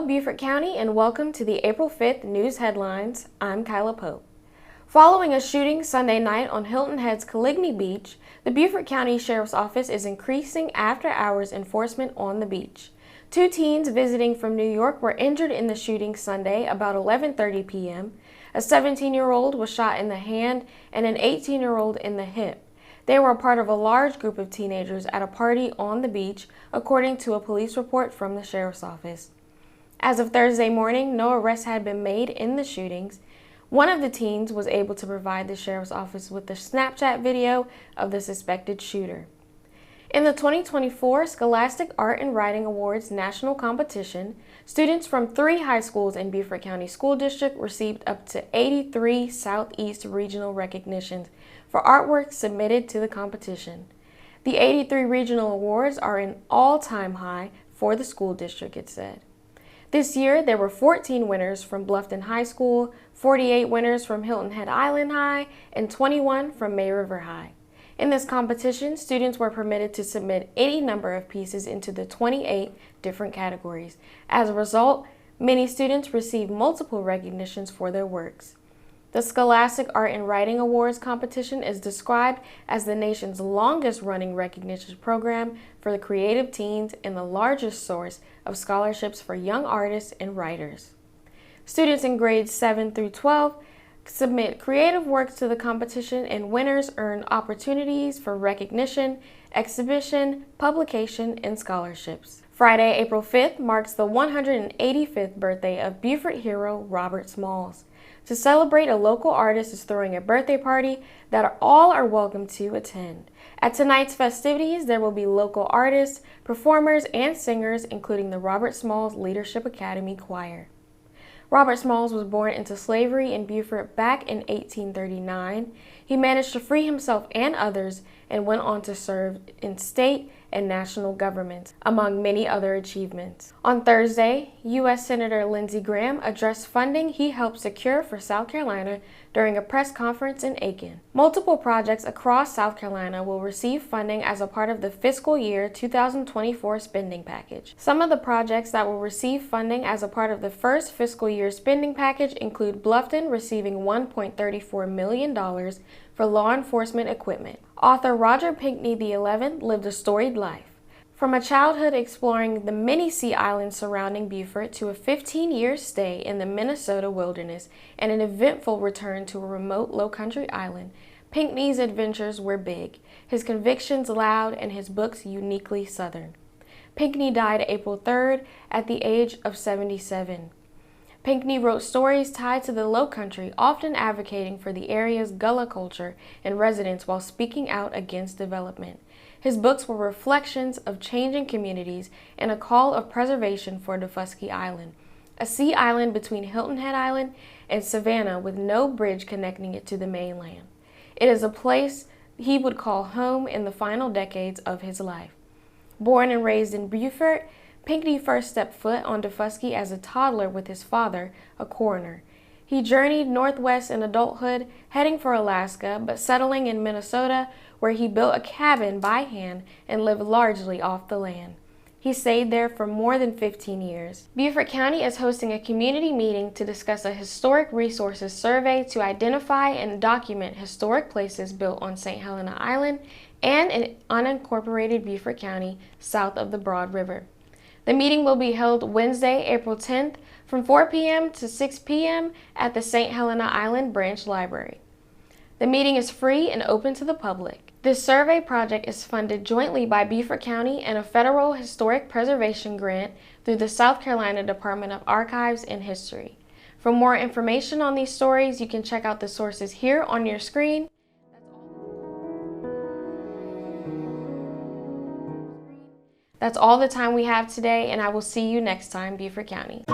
Hello, Beaufort County, and welcome to the April 5th news headlines. I'm Keighla Pope. Following a shooting Sunday night on Hilton Head's Keighla Beach, the Beaufort County Sheriff's Office is increasing after-hours enforcement on the beach. Two teens visiting from New York were injured in the shooting Sunday about 11:30 p.m. A 17-year-old was shot in the hand and an 18-year-old in the hip. They were a part of a large group of teenagers at a party on the beach, according to a police report from the Sheriff's Office. As of Thursday morning, no arrests had been made in the shootings. One of the teens was able to provide the Sheriff's Office with a Snapchat video of the suspected shooter. In the 2024 Scholastic Art and Writing Awards National Competition, students from 3 high schools in Beaufort County School District received up to 83 Southeast Regional recognitions for artwork submitted to the competition. The 83 regional awards are an all-time high for the school district, it said. This year, there were 14 winners from Bluffton High School, 48 winners from Hilton Head Island High, and 21 from May River High. In this competition, students were permitted to submit any number of pieces into the 28 different categories. As a result, many students received multiple recognitions for their works. The Scholastic Art and Writing Awards competition is described as the nation's longest-running recognition program for the creative teens and the largest source of scholarships for young artists and writers. Students in grades 7 through 12 submit creative works to the competition, and winners earn opportunities for recognition, exhibition, publication, and scholarships. Friday, April 5th marks the 185th birthday of Beaufort hero Robert Smalls. To celebrate, a local artist is throwing a birthday party that all are welcome to attend. At tonight's festivities, there will be local artists, performers, and singers, including the Robert Smalls Leadership Academy Choir. Robert Smalls was born into slavery in Beaufort back in 1839. He managed to free himself and others and went on to serve in state and national governments, among many other achievements. On Thursday, U.S. Senator Lindsey Graham addressed funding he helped secure for South Carolina during a press conference in Aiken. Multiple projects across South Carolina will receive funding as a part of the fiscal year 2024 spending package. Some of the projects that will receive funding as a part of the first fiscal year spending package include Bluffton receiving $1.34 million for law enforcement equipment. Author Roger Pinckney XI lived a storied life. From a childhood exploring the many sea islands surrounding Beaufort to a 15-year stay in the Minnesota wilderness and an eventful return to a remote low-country island, Pinckney's adventures were big, his convictions loud, and his books uniquely Southern. Pinckney died April 3rd at the age of 77. Pinckney wrote stories tied to the Low Country, often advocating for the area's Gullah culture and residents while speaking out against development. His books were reflections of changing communities and a call of preservation for Daufuskie Island, a sea island between Hilton Head Island and Savannah with no bridge connecting it to the mainland. It is a place he would call home in the final decades of his life. Born and raised in Beaufort, Pinckney first stepped foot on Daufuskie as a toddler with his father, a coroner. He journeyed northwest in adulthood, heading for Alaska, but settling in Minnesota, where he built a cabin by hand and lived largely off the land. He stayed there for more than 15 years. Beaufort County is hosting a community meeting to discuss a historic resources survey to identify and document historic places built on St. Helena Island and in unincorporated Beaufort County south of the Broad River. The meeting will be held Wednesday, April 10th from 4 p.m. to 6 p.m. at the St. Helena Island Branch Library. The meeting is free and open to the public. This survey project is funded jointly by Beaufort County and a federal historic preservation grant through the South Carolina Department of Archives and History. For more information on these stories, you can check out the sources here on your screen. That's all the time we have today, and I will see you next time, Beaufort County.